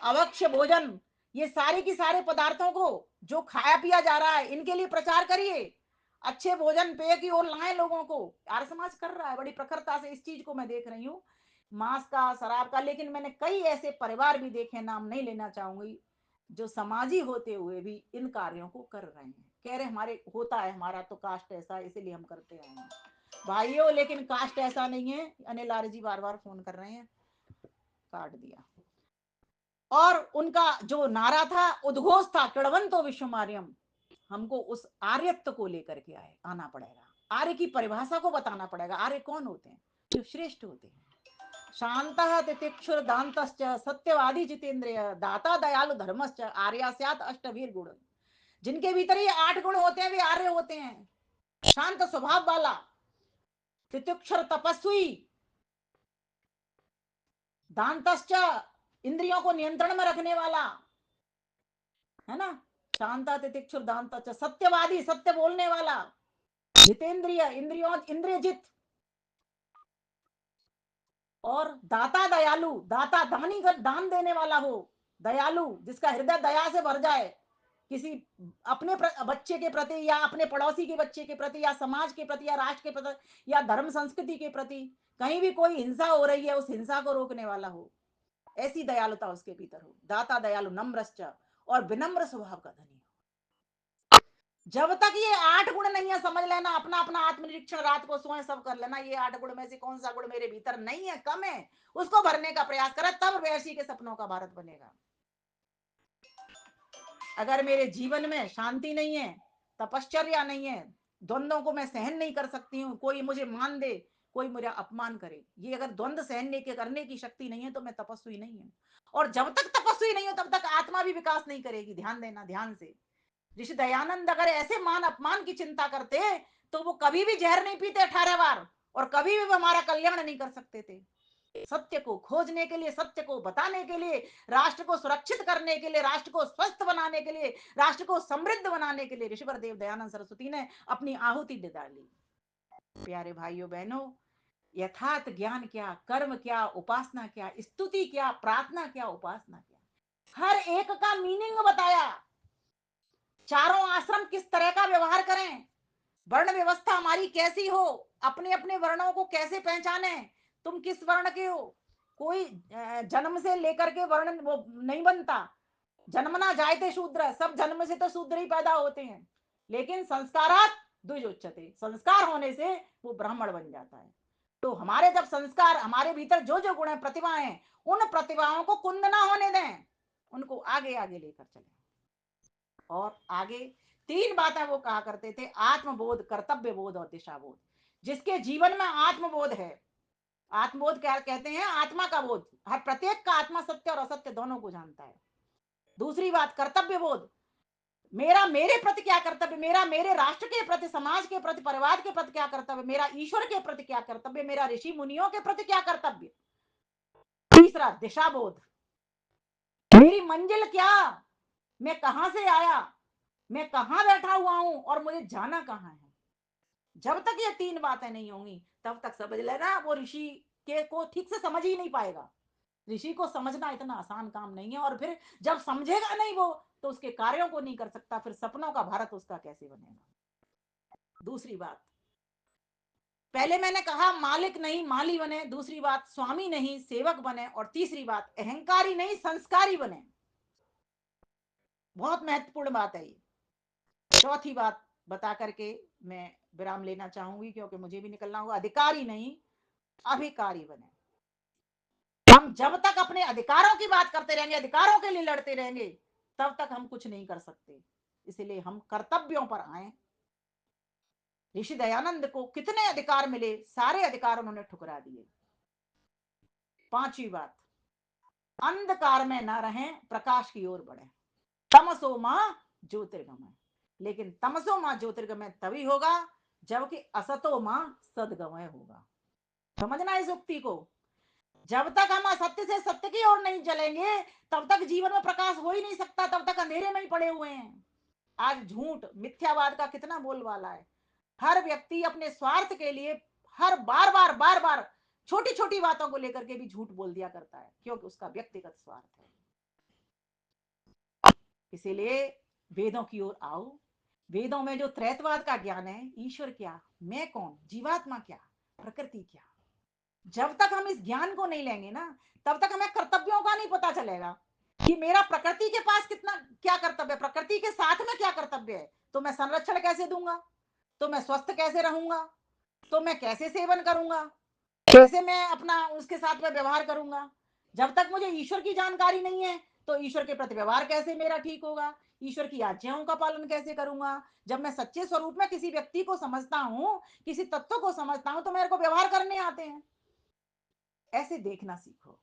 अवक्ष्य भोजन, ये सारे की सारे पदार्थों को जो खाया पिया जा रहा है इनके लिए प्रचार करिए। अच्छे भोजन पेय की ओर लाएं लोगों को। आर्य समाज कर रहा है बड़ी प्रखरता से, इस चीज को मैं देख रही हूँ, मांस का, शराब का। लेकिन मैंने कई ऐसे परिवार भी देखे, नाम नहीं लेना चाहूंगी, जो समाजी होते हुए भी इन कार्यों को कर रहे हैं। कह रहे हमारे होता है, हमारा तो कास्ट ऐसा है इसीलिए हम करते आए हैं। भाइयों लेकिन कास्ट ऐसा नहीं है। अनिल आर्य जी बार बार फोन कर रहे हैं, काट दिया। और उनका जो नारा था, उद्घोष था, किड़वंतो विश्वमार्यम। हमको उस आर्यत्व को लेकर के आना पड़ेगा। आर्य की परिभाषा को बताना पड़ेगा। आर्य कौन होते हैं? जो श्रेष्ठ होते हैं। शांतः तितिक्षुर दान्तश्च सत्यवादी जितेंद्रिय दाता दयालु धर्मश्च आर्यास्यात् अष्टभीर गुण। जिनके भीतर ये 8 गुण होते हैं वे आर्य होते हैं। शांत स्वभाव वाला, तितिक्षुर तपस्वी, दांतश्च इंद्रियों को नियंत्रण में रखने वाला, है ना। शांता तितिक्षुर दांतश्च सत्यवादी, सत्य बोलने वाला, जितेंद्रिय इंद्रियों इंद्रियजित, और दाता दयालु, दाता दानी का दान देने वाला हो, दयालु जिसका हृदय दया से भर जाए, किसी अपने बच्चे के प्रति या अपने पड़ोसी के बच्चे के प्रति या समाज के प्रति या राष्ट्र के प्रति या धर्म संस्कृति के प्रति कहीं भी कोई हिंसा हो रही है उस हिंसा को रोकने वाला हो, ऐसी दयालुता उसके भीतर हो। दाता दयालु नम्रश्च, और विनम्र स्वभाव का धनी हो। जब तक ये 8 गुण नहीं है, समझ लेना, अपना अपना आत्मनिरीक्षण रात को सोए सब कर लेना, ये 8 गुण में से कौन सा गुण मेरे भीतर नहीं है, कम है, उसको भरने का प्रयास करें, तब वैसी के सपनों का भारत बनेगा। अगर मेरे जीवन में शांति नहीं है, तपश्चर्या नहीं है, द्वंद्वों को मैं सहन नहीं कर सकती हूँ, कोई मुझे मान दे, कोई मेरा अपमान करे, ये अगर द्वंद्व सहन करने की शक्ति नहीं है तो मैं तपस्वी नहीं हूँ। और जब तक तपस्वी नहीं हो तब तक आत्मा भी विकास नहीं करेगी। ध्यान देना, ध्यान से। ऋषि दयानंद अगर ऐसे मान अपमान की चिंता करते तो वो कभी भी जहर नहीं पीते 18 बार, और कभी भी वो हमारा कल्याण नहीं कर सकते थे। सत्य को खोजने के लिए, सत्य को बताने के लिए, राष्ट्र को सुरक्षित करने के लिए, राष्ट्र को स्वस्थ बनाने के लिए, राष्ट्र को समृद्ध बनाने के लिए ऋषिवर देव दयानंद सरस्वती ने अपनी आहुति दे डाली। प्यारे भाइयों बहनों, यथार्थ ज्ञान क्या, कर्म क्या, उपासना क्या, स्तुति क्या, प्रार्थना क्या, उपासना क्या, हर एक का मीनिंग बताया। चारों आश्रम किस तरह का व्यवहार करें, वर्ण व्यवस्था हमारी कैसी हो, अपने अपने वर्णों को कैसे पहचाने, तुम किस वर्ण के हो। कोई जन्म से लेकर के वर्ण वो नहीं बनता। जन्मना जायते शूद्र, सब जन्म से तो शूद्र ही पैदा होते हैं, लेकिन संस्कारात द्विजोच्यते, संस्कार होने से वो ब्राह्मण बन जाता है। तो हमारे जब संस्कार, हमारे भीतर जो जो गुण है, प्रतिभाएं, उन प्रतिभाओं को कुंद ना होने दें, उनको आगे आगे लेकर चले। और आगे 3 बातें वो कहा करते थे, आत्मबोध, कर्तव्य बोध और दिशा बोध। जिसके जीवन में आत्मबोध है, आत्मबोध क्या कहते हैं, आत्मा का बोध, हर प्रत्येक का आत्मा सत्य और असत्य दोनों को जानता है। दूसरी बात कर्तव्य बोध, मेरा मेरे प्रति क्या कर्तव्य, मेरा मेरे राष्ट्र के प्रति, समाज के प्रति, परिवार के प्रति क्या कर्तव्य, मेरा ईश्वर के प्रति क्या कर्तव्य, मेरा ऋषि मुनियों के प्रति क्या कर्तव्य। तीसरा दिशा बोध, मेरी मंजिल क्या, मैं कहां से आया, मैं कहां बैठा हुआ हूं और मुझे जाना कहां है। जब तक ये 3 बातें नहीं होंगी तब तक समझ लेना वो ऋषि के को ठीक से समझ ही नहीं पाएगा। ऋषि को समझना इतना आसान काम नहीं है, और फिर जब समझेगा नहीं वो तो उसके कार्यों को नहीं कर सकता, फिर सपनों का भारत उसका कैसे बनेगा। दूसरी बात, पहले मैंने कहा मालिक नहीं माली बने, दूसरी बात स्वामी नहीं सेवक बने, और तीसरी बात अहंकारी नहीं संस्कारी बने। बहुत महत्वपूर्ण बात है ये। चौथी बात बता करके मैं विराम लेना चाहूंगी क्योंकि मुझे भी निकलना होगा, अधिकारी नहीं अभिकारी बने। हम जब तक अपने अधिकारों की बात करते रहेंगे, अधिकारों के लिए लड़ते रहेंगे, तब तक हम कुछ नहीं कर सकते। इसलिए हम कर्तव्यों पर आए। ऋषि दयानंद को कितने अधिकार मिले, सारे अधिकार उन्होंने ठुकरा दिए। पांचवी बात, अंधकार में ना रहें, प्रकाश की ओर बढ़े। तमसो मां ज्योतिर्गमय, लेकिन तमसो मां ज्योतिर्गमय तभी होगा जबकि असतो मां सदगमय होगा। समझना इस उक्ति को, जब तक हम असत्य से सत्य की ओर नहीं चलेंगे तब तक जीवन में प्रकाश हो ही नहीं सकता, तब तक अंधेरे में ही पड़े हुए हैं। आज झूठ मिथ्यावाद का कितना बोलबाला है। हर व्यक्ति अपने स्वार्थ के लिए हर बार बार छोटी छोटी बातों को लेकर के भी झूठ बोल दिया करता है, क्योंकि उसका व्यक्तिगत स्वार्थ है। इसीलिए वेदों की ओर आओ। वेदों में जो त्रैतवाद का ज्ञान है, ईश्वर क्या, मैं कौन, जीवात्मा क्या, प्रकृति क्या, जब तक हम इस ज्ञान को नहीं लेंगे ना तब तक हमें कर्तव्यों का नहीं पता चलेगा। कि मेरा प्रकृति के पास कितना क्या कर्तव्य है, प्रकृति के साथ में क्या कर्तव्य है, तो मैं संरक्षण कैसे दूंगा, तो मैं स्वस्थ कैसे रहूंगा, तो मैं कैसे सेवन करूंगा, कैसे मैं अपना उसके साथ में व्यवहार करूंगा। जब तक मुझे ईश्वर की जानकारी नहीं है तो ईश्वर के प्रति व्यवहार कैसे मेरा ठीक होगा, ईश्वर की आज्ञाओं का पालन कैसे करूंगा। जब मैं सच्चे स्वरूप में किसी व्यक्ति को समझता हूं, किसी तत्व को समझता हूं, तो मेरे को व्यवहार करने आते हैं। ऐसे देखना सीखो,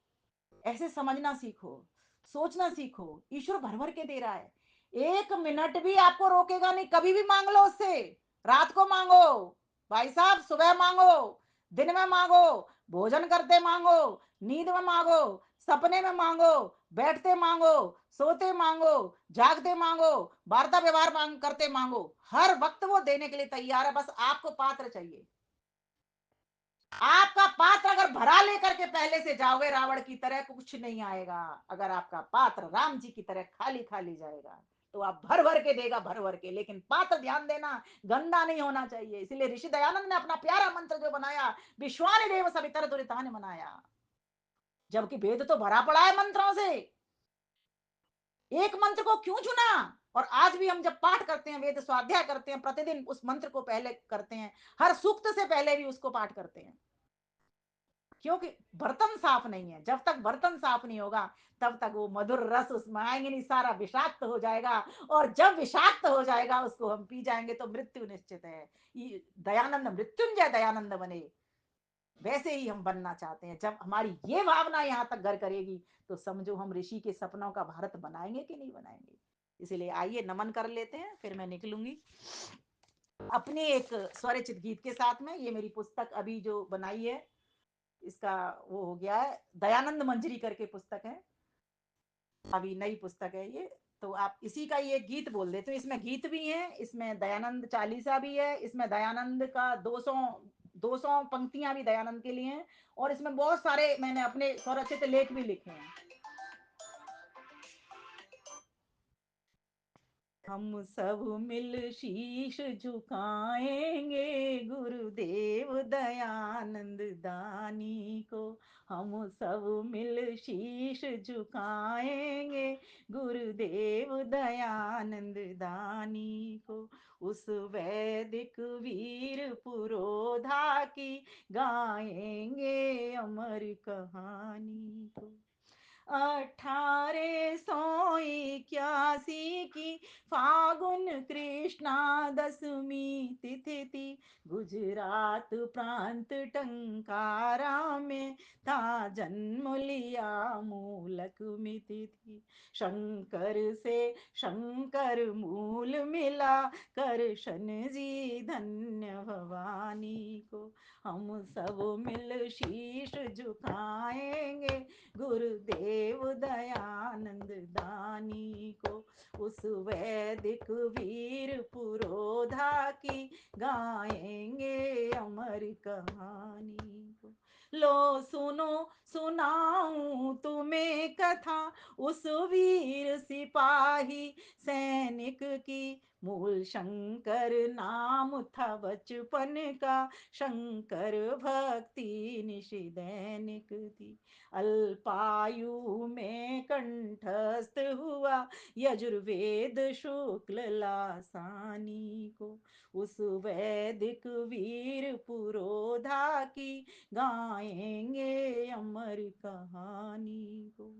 ऐसे समझना सीखो, सोचना सीखो। ईश्वर भर भर के दे रहा है, एक मिनट भी आपको रोकेगा नहीं। कभी भी मांग लो उससे, रात को मांगो भाई साहब, सुबह मांगो, दिन में मांगो, भोजन करते मांगो, नींद में मांगो, सपने में मांगो, बैठते मांगो, सोते मांगो, जागते मांगो, वार्ता व्यवहार मांग करते मांगो, हर वक्त वो देने के लिए तैयार है। बस आपको पात्र चाहिए। आपका पात्र अगर भरा लेकर के पहले से जाओगे रावण की तरह, कुछ नहीं आएगा। अगर आपका पात्र राम जी की तरह खाली खाली जाएगा तो आप भर भर के देगा, भर भर के। लेकिन पात्र ध्यान देना, गंदा नहीं होना चाहिए। इसलिए ऋषि दयानंद ने अपना प्यारा मंत्र जो बनाया, विश्वानि देव सवितर दुरितान मनाया। जबकि वेद तो भरा पड़ा है मंत्रों से, एक मंत्र को क्यों चुना। और आज भी हम जब पाठ करते हैं, वेद स्वाध्याय करते हैं, प्रतिदिन उस मंत्र को पहले करते हैं, हर सूक्त से पहले भी उसको पाठ करते हैं। क्योंकि बर्तन साफ नहीं है। जब तक बर्तन साफ नहीं होगा तब तक वो मधुर रस उसमें आएंगे नहीं, सारा विषाक्त हो जाएगा। और जब विषाक्त हो जाएगा उसको हम पी जाएंगे तो मृत्यु निश्चित है। ये दयानंद मृत्युंजय दयानंद बने, वैसे ही हम बनना चाहते हैं। जब हमारी ये भावना यहाँ तक घर करेगी तो समझो हम ऋषि के सपनों का भारत बनाएंगे कि नहीं बनाएंगे। इसीलिए आइए नमन कर लेते हैं, फिर मैं निकलूंगी अपने एक स्वरचित गीत के साथ में। ये मेरी पुस्तक अभी जो बनाई है, इसका वो हो गया है, दयानंद मंजरी करके पुस्तक है, अभी नई पुस्तक है ये। तो आप इसी का ये गीत बोल देते हो। इसमें गीत भी है, इसमें दयानंद चालीसा भी है, इसमें दयानंद का 200 पंक्तियां भी दयानंद के लिए हैं। और इसमें बहुत सारे मैंने अपने स्वरचित लेख भी लिखे हैं। हम सब मिल शीश झुकाएंगे गुरुदेव दयानंद दानी को। हम सब मिल शीश झुकाएंगे गुरुदेव दयानंद दानी को। उस वैदिक वीर पुरोधा की गाएंगे अमर कहानी को। 1881 की फागुन कृष्णा दशमी तिथि थी। गुजरात प्रांत टंकारा में था जन्म लिया मूलक मिति थी। शंकर से शंकर मूल मिला, करशन जी धन्य भवानी को। हम सब मिल शीश झुकाएंगे गुरुदेव दयानंद दानी को। उस वैदिक वीर पुरोधा की गाएंगे अमर कहानी को। लो सुनो सुनाऊं तुम्हें कथा, उस वीर सिपाही सैनिक की। मूल शंकर नाम था बचपन का, शंकर भक्ति निशिदैनिक थी। अल्पायु में कंठस्थ हुआ यजुर्वेद शुक्ल लासानी को। उस वैदिक वीर पुरोधा की गाएंगे अमर कहानी को।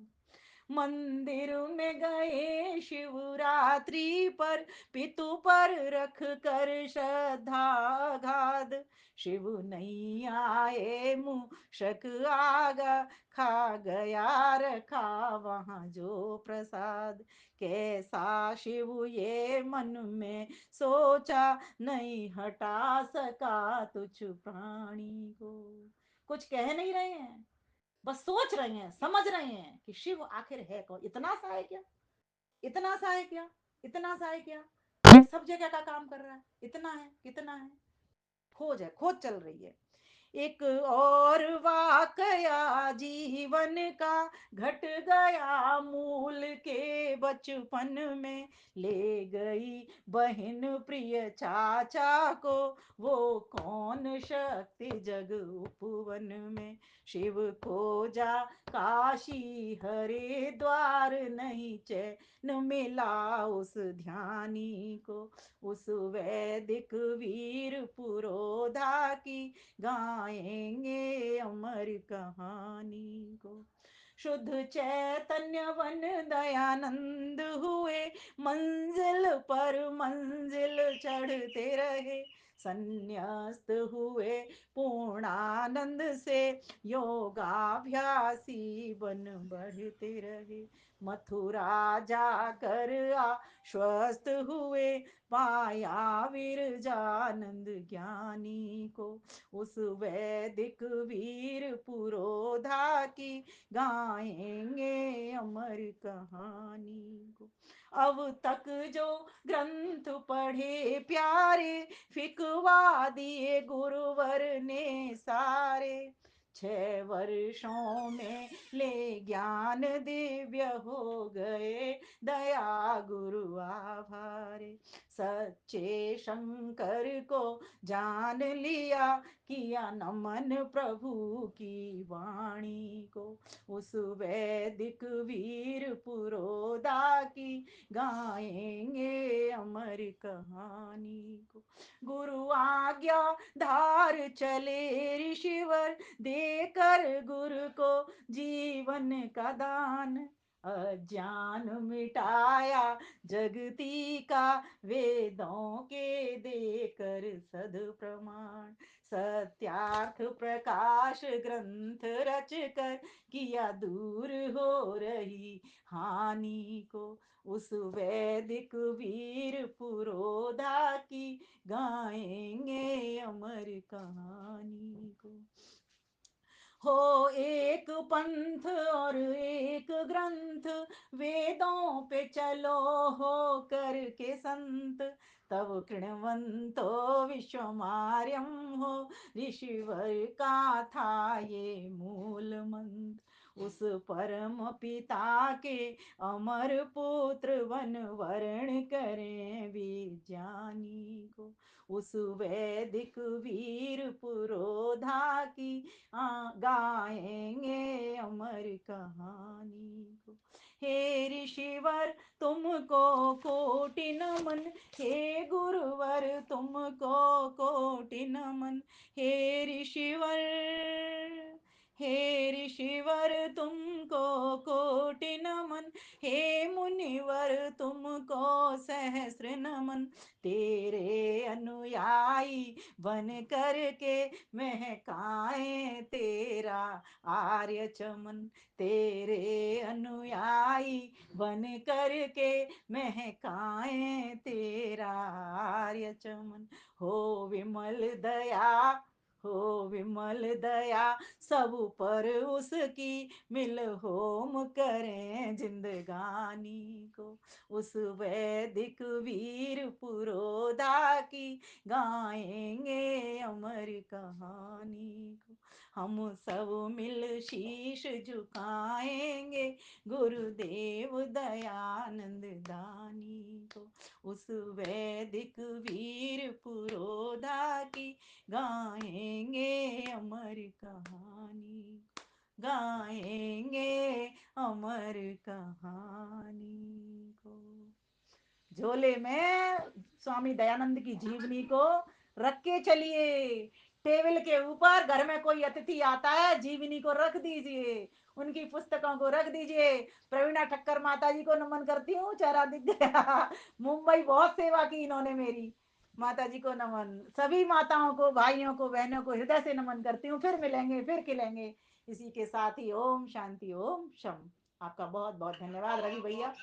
मंदिर में गए शिवरात्रि पर, पितु पर रख कर श्रद्धाघात। शिव नहीं आए मूषक आगा, खा गया रखा वहाँ जो प्रसाद। कैसा शिव ये मन में सोचा, नहीं हटा सका तुझ प्राणी को। कुछ कह नहीं रहे हैं, बस सोच रहे हैं, समझ रहे हैं कि शिव आखिर है कौन। इतना सा है क्या, इतना सा है क्या, इतना सा है क्या, ये सब जगह का काम कर रहा है। इतना है, कितना है, खोज है, खोज चल रही है। एक और वाकया जीवन का घट गया मूल के बचपन में। ले गई बहन प्रिय चाचा को, वो कौन शक्ति जग उपवन में। शिव को जा काशी हरिद्वार, नहीं चैन मिला उस ध्यानी को। उस वैदिक वीर पुरोधा की गाएंगे अमर कहानी को। शुद्ध चैतन्य वन दयानंद हुए, मंजिल पर मंजिल चढ़ते रहे। संन्यास्त हुए पूर्णानंद से, योगाभ्यासी बन बढ़ते रहे। मथुरा जाकर आश्वस्त हुए, पाया विरजानंद ज्ञानी को। उस वैदिक वीर पुरोधा की गाएंगे अमर कहानी को। अब तक जो ग्रंथ पढ़े प्यारे, फिकवा दिए गुरुवर ने सारे। 6 वर्षों में ले ज्ञान दिव्य हो गए, दया गुरु आभारे। सच्चे शंकर को जान लिया, किया नमन प्रभु की वाणी को। उस वैदिक वीर पुरोधा की गाएंगे अमर कहानी को। गुरु आज्ञा धार चले ऋषिवर, देकर गुरु को जीवन का दान। अज्ञान मिटाया जगती का, वेदों के देकर सद प्रमाण। सत्यार्थ प्रकाश ग्रंथ रच कर, किया दूर हो रही हानि को। उस वैदिक वीर पुरोधा की गाएंगे अमर कहानी को। हो एक पंथ और एक ग्रंथ, वेदों पे चलो हो करके संत। तब कृणवंतो विश्वमार्यम हो, ऋषिवर का था ये मूल मंत्र। उस परम पिता के अमर पुत्र वन वर्ण करें विज्ञानी को। उस वैदिक वीर पुरोधा की गाएंगे अमर कहानी को। हे ऋषिवर तुमको कोटि नमन, हे गुरुवर तुमको कोटि नमन। हे ऋषिवर, हे ऋषिवर तुमको कोटि नमन। हे मुनिवर तुमको सहस्र नमन। तेरे अनुयायी बन करके महकाए तेरा आर्य चमन। तेरे अनुयायी बन करके महकाए तेरा आर्य चमन। हो विमल दया, हो विमल दया, सब पर उसकी मिल होम करें जिंदगानी को। उस वैदिक वीर पुरोधा की गाएंगे अमर कहानी को। हम सब मिल शीश झुकाएंगे गुरुदेव दयानंद दानी को। उस वैदिक वीर पुरोधा की गाएंगे अमर कहानी, गाएंगे अमर कहानी को। झोले में स्वामी दयानंद की जीवनी को रख के चलिए। टेबल के ऊपर घर में कोई अतिथि आता है, जीवनी को रख दीजिए, उनकी पुस्तकों को रख दीजिए। प्रवीणा ठक्कर माता जी को नमन करती हूँ, चेहरा दिख गया। मुंबई बहुत सेवा की इन्होंने मेरी। माता जी को नमन, सभी माताओं को, भाइयों को, बहनों को हृदय से नमन करती हूँ। फिर मिलेंगे, फिर खिलेंगे। इसी के साथ ही ओम शांति, ओम शम। आपका बहुत बहुत धन्यवाद रवि भैया।